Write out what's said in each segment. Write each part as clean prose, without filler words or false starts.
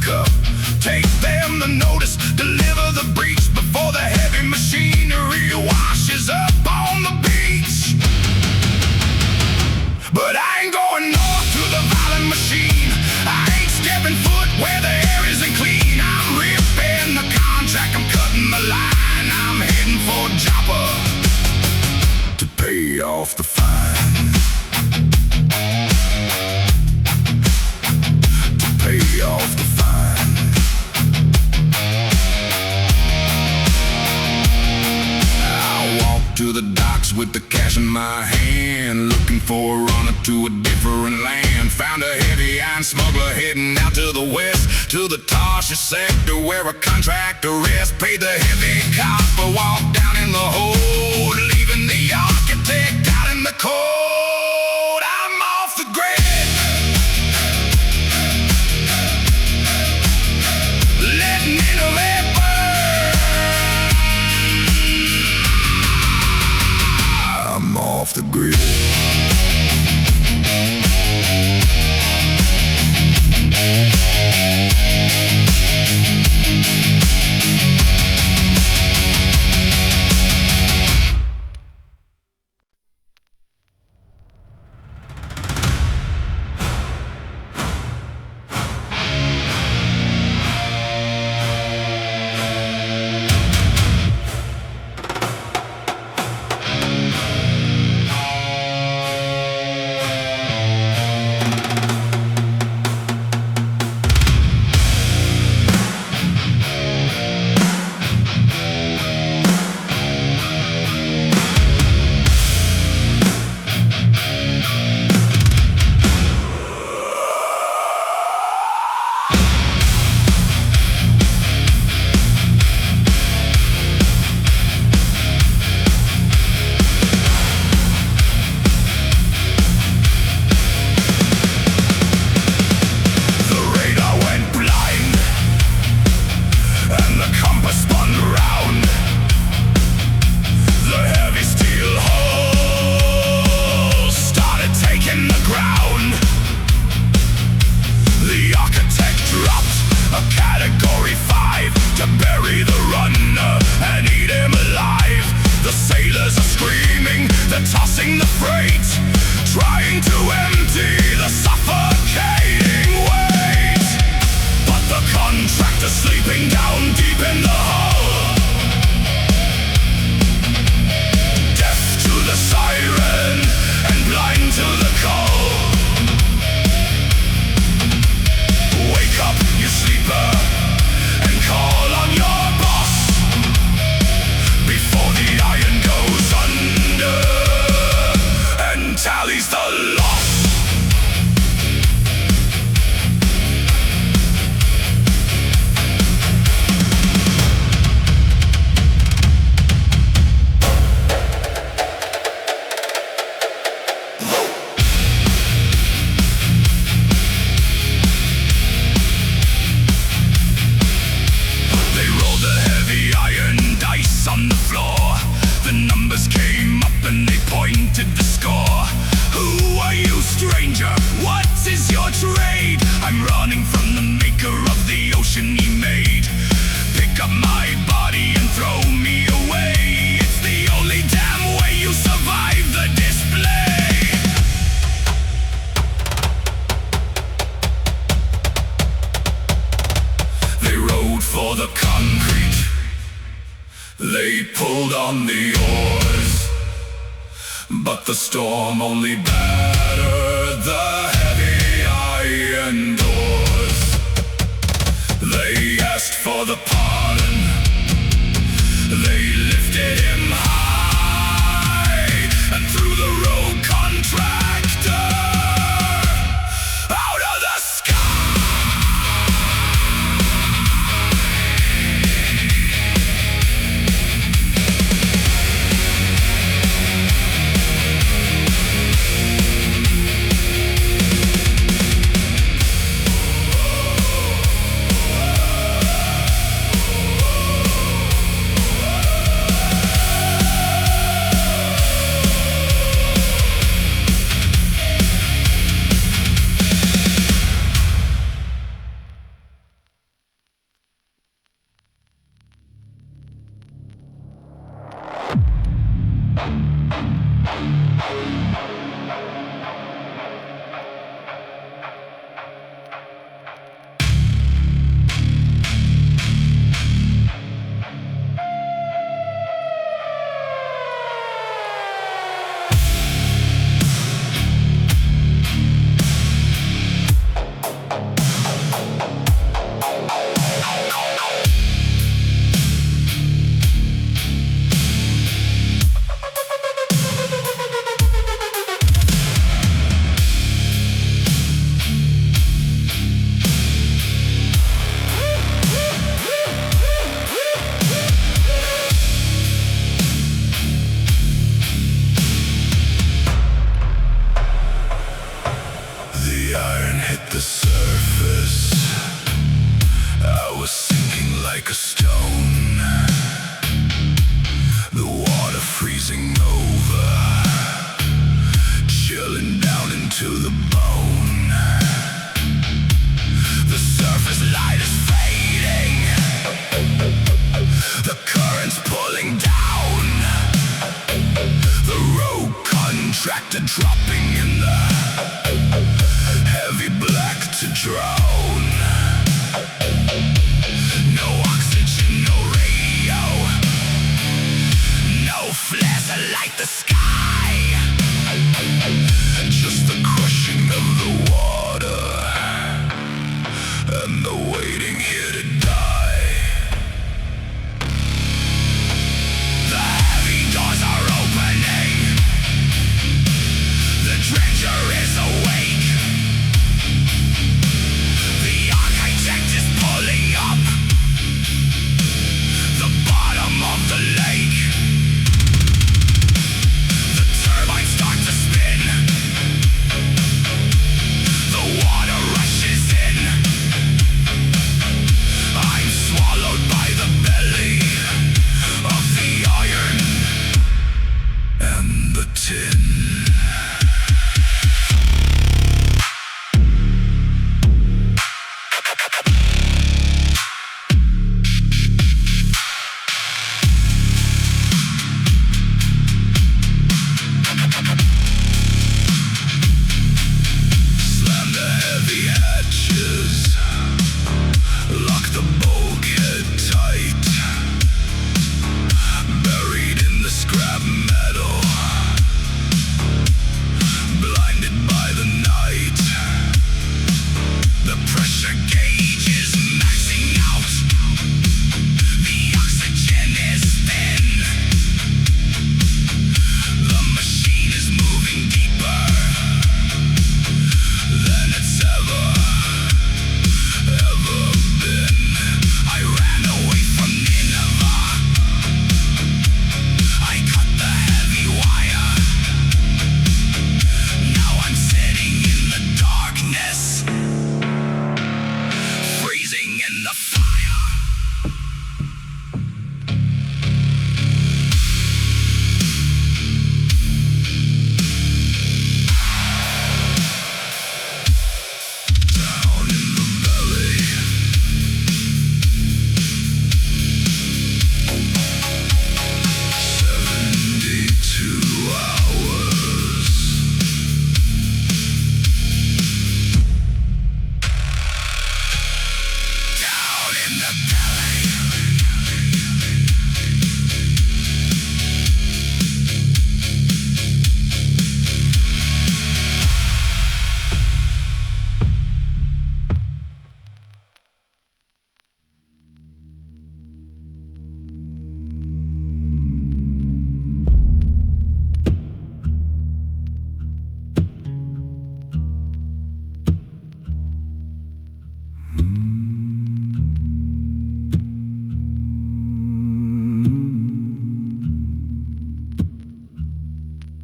cup. Take them the notice, deliver the breach before the heavy machinery washes up on the beach. But I ain't going north to the violent machine. I ain't stepping foot where the air isn't clean. I'm ripping the contract, I'm cutting the line. I'm heading for Joppa to pay off the fine. To pay off the fine. I walk to the docks with the cash in my hand, looking for a runner to a different land. Found a heavy iron smuggler heading out to the west, to the Tarshish Sector where a contractor rests. Paid the heavy copper, walked down in the hold, leaving the architect out in the cold. I'm off the grid, let Nineveh burn. I'm off the grid. Tossing the freight, trying to empty the suffocating weight. But the contractor's sleeping down deep in the hull, deaf to the siren and blind to the call. Wake up, you sleeper, and call on your boss before the iron goes under. Tallies the loss. They rolled the heavy iron dice on the floor. The numbers came up and they pointed the score. Who are you, stranger? What is your trade? I'm running from the maker of the ocean he made. Pick up my body and throw me away. It's the only damn way you survive the display. They rode for the concrete, they pulled on the oars, but the storm only battered the heavy iron doors. They asked for the pardon, they lifted him high and threw the rogue contractor out of the sky.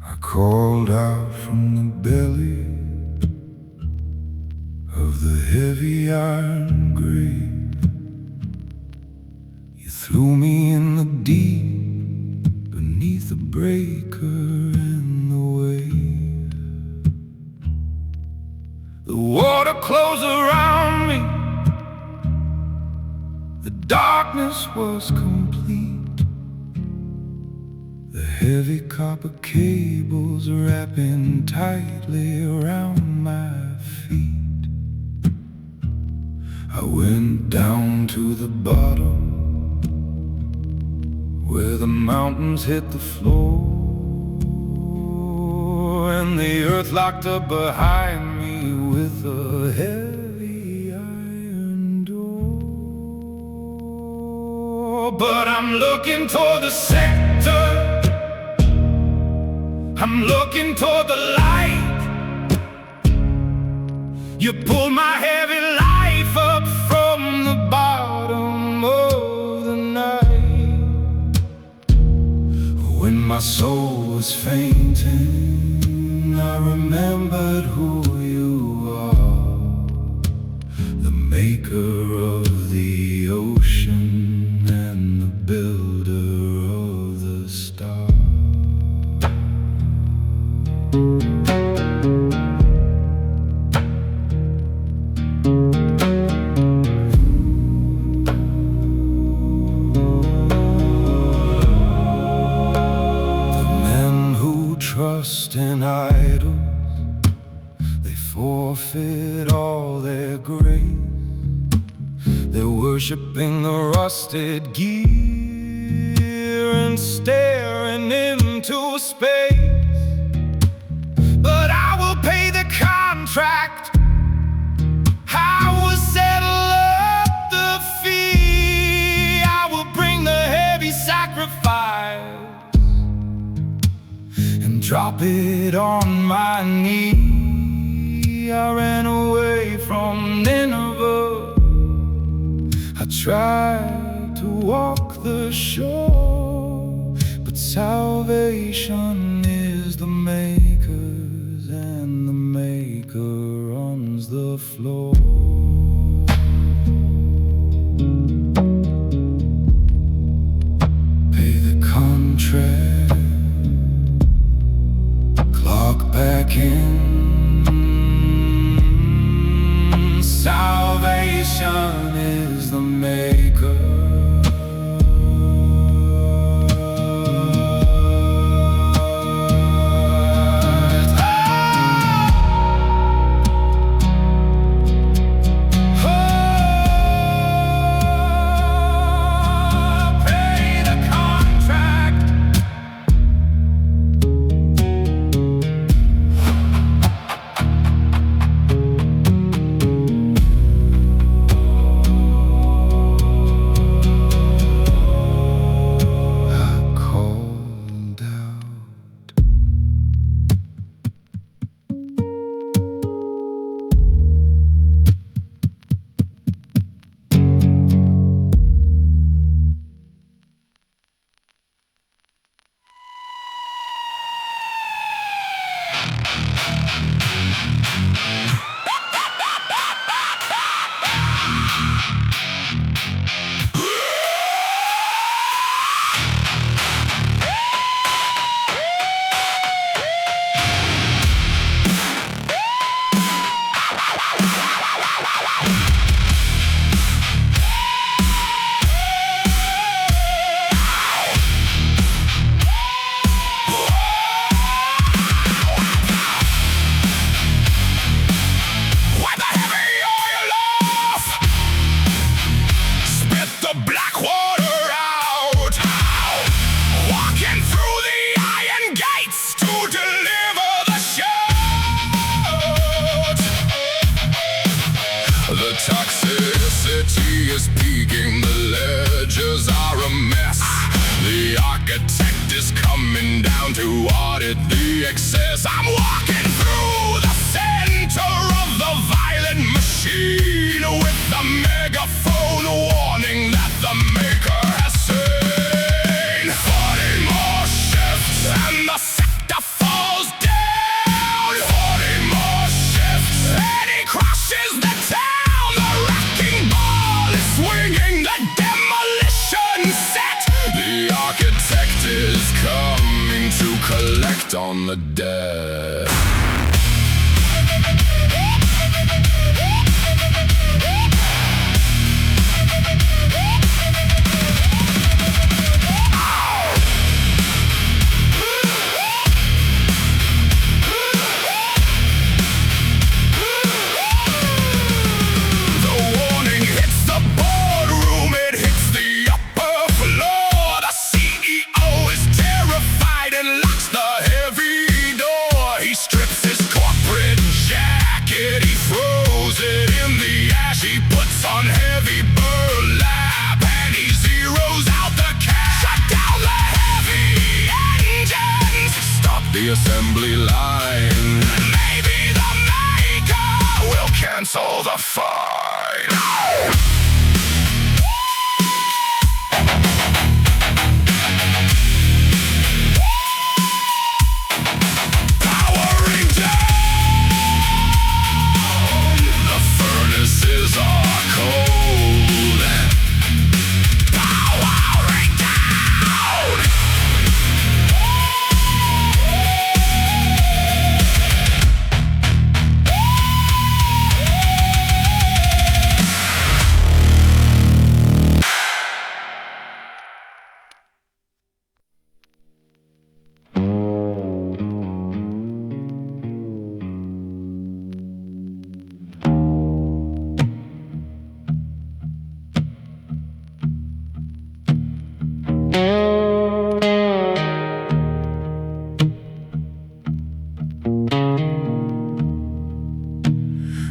I called out from the belly of the heavy iron grave. You threw me in the deep beneath the breaker and the wave. The water closed around me. The darkness was complete. The heavy copper cables wrapping tightly around my feet. I went down to the bottom, where the mountains hit the floor, and the earth locked up behind me with a heavy iron door. But I'm looking toward the sector, I'm looking toward the light. You pulled my heavy life up from the bottom of the night. When my soul was fainting, I remembered who you are, the maker of the ocean and the builder of the stars. Trust in idols, they forfeit all their grace. They're worshiping the rusted gear and staring into space. But I will pay the contract, I will settle up the fee, I will bring the heavy sacrifice, drop it on my knee. I ran away from Nineveh, I tried to walk the shore, but salvation is the maker's, and the maker runs the floor. Pay the contract, back in. Salvation is the maker. Toxicity is peaking, the ledgers are a mess. The architect is coming down to audit the excess. I'm walking through the center of the violent machine with the megaphone warning that the maker has seen. 40 more shifts and the sector falls down. 40 more shifts and he crushes the town. The wrecking ball is swinging the demolition set. The architect is coming to collect on the dead. The assembly line. Maybe the maker will cancel the fight. Powering down. The furnaces are cold. Powering down.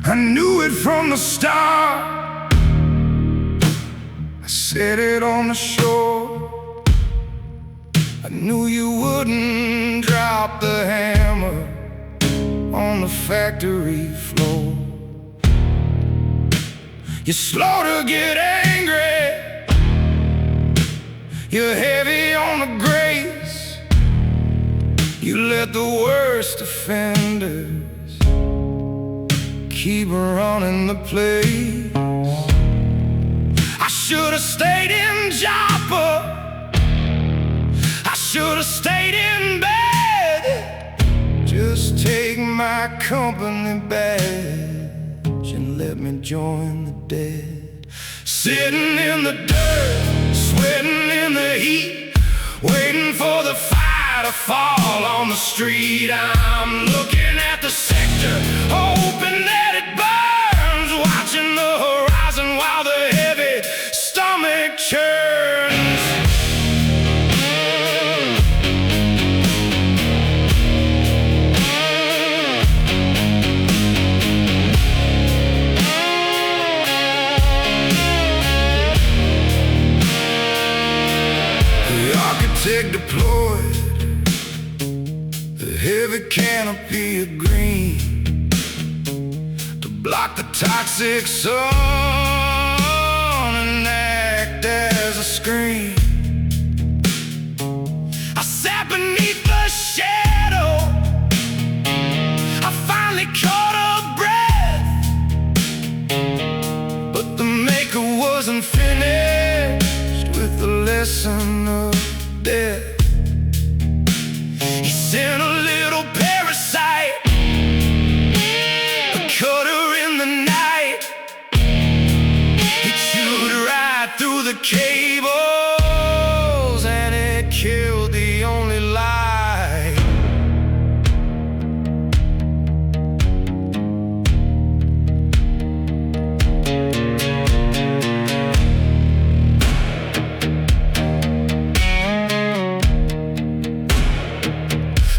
I knew it from the start. I said it on the shore. I knew you wouldn't drop the hammer on the factory floor. You're slow to get angry. You're heavy on the grace. You let the worst offenders keep running the place. I should have stayed in Joppa. I should have stayed in bed. Just take my company badge and let me join the dead. Sitting in the dirt, sweating in the heat, waiting for the fire to fall on the street. I'm looking at the sector, hoping that it burns, watching the horizon while the heavy stomach churns. The architect deployed the heavy canopy of green to block the toxic sun and act as a screen. I sat beneath the shadow. I finally caught a breath, but the maker wasn't finished with the lesson of death. He sent a little parasite, a cutter in the night. He chewed right through the cables and it killed the only light.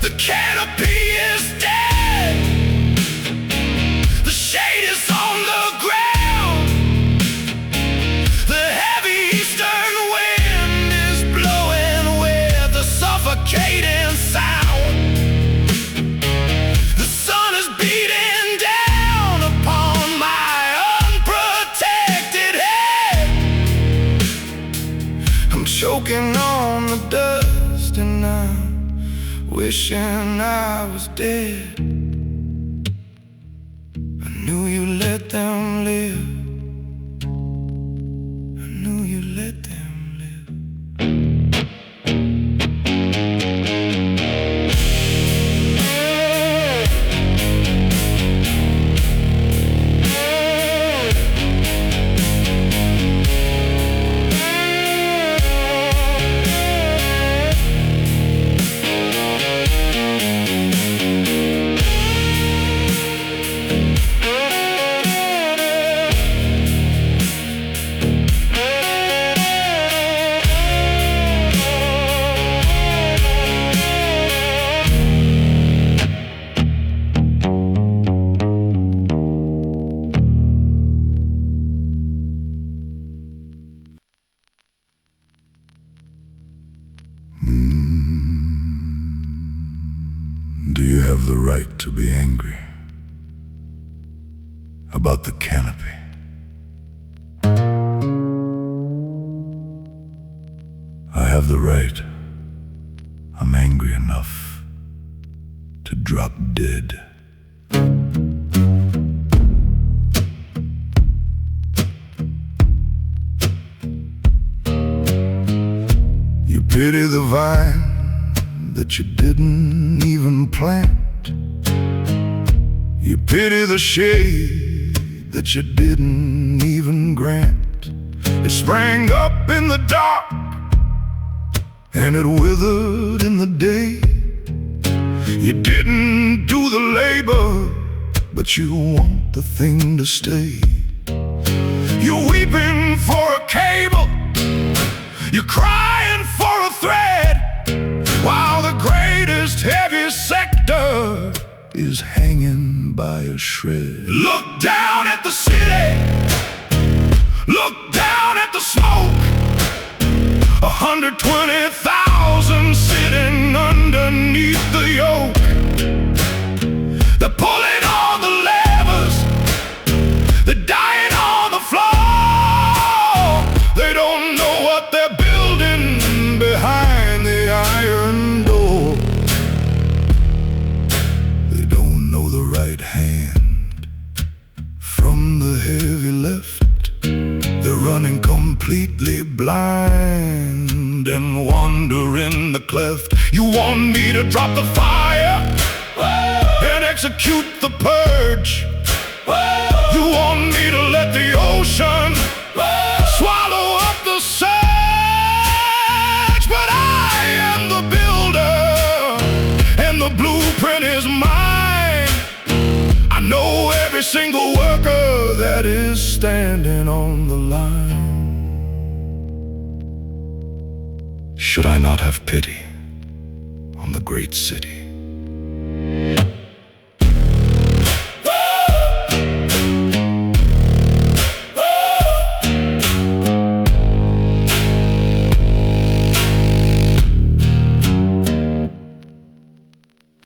The canopy is dead. The shade is on the ground. The heavy eastern wind choking on the dust, and I'm wishing I was dead. I knew you let them live. I knew you let them live. Do you have the right to be angry about the canopy? I have the right. I'm angry enough to drop dead. You pity the vine that you didn't even plant. You pity the shade that you didn't even grant. It sprang up in the dark and it withered in the day. You didn't do the labor, but you want the thing to stay. You're weeping for a cable, you're crying for a thread, while the greatest, heaviest sector is hanging by a shred. Look down at the city, look down at the smoke. 120,000 sitting underneath the yoke. They're pulling on the levers, they're dying on the floor. They don't know what they're building behind the iron door. They don't know the right hand from the heavy left. They're running completely blind and wander in the cleft. You want me to drop the fire and execute the purge? You want me to let the ocean swallow up the surge? But I am the builder, and the blueprint is mine. I know every single worker that is standing on the line. Should I not have pity on the great city?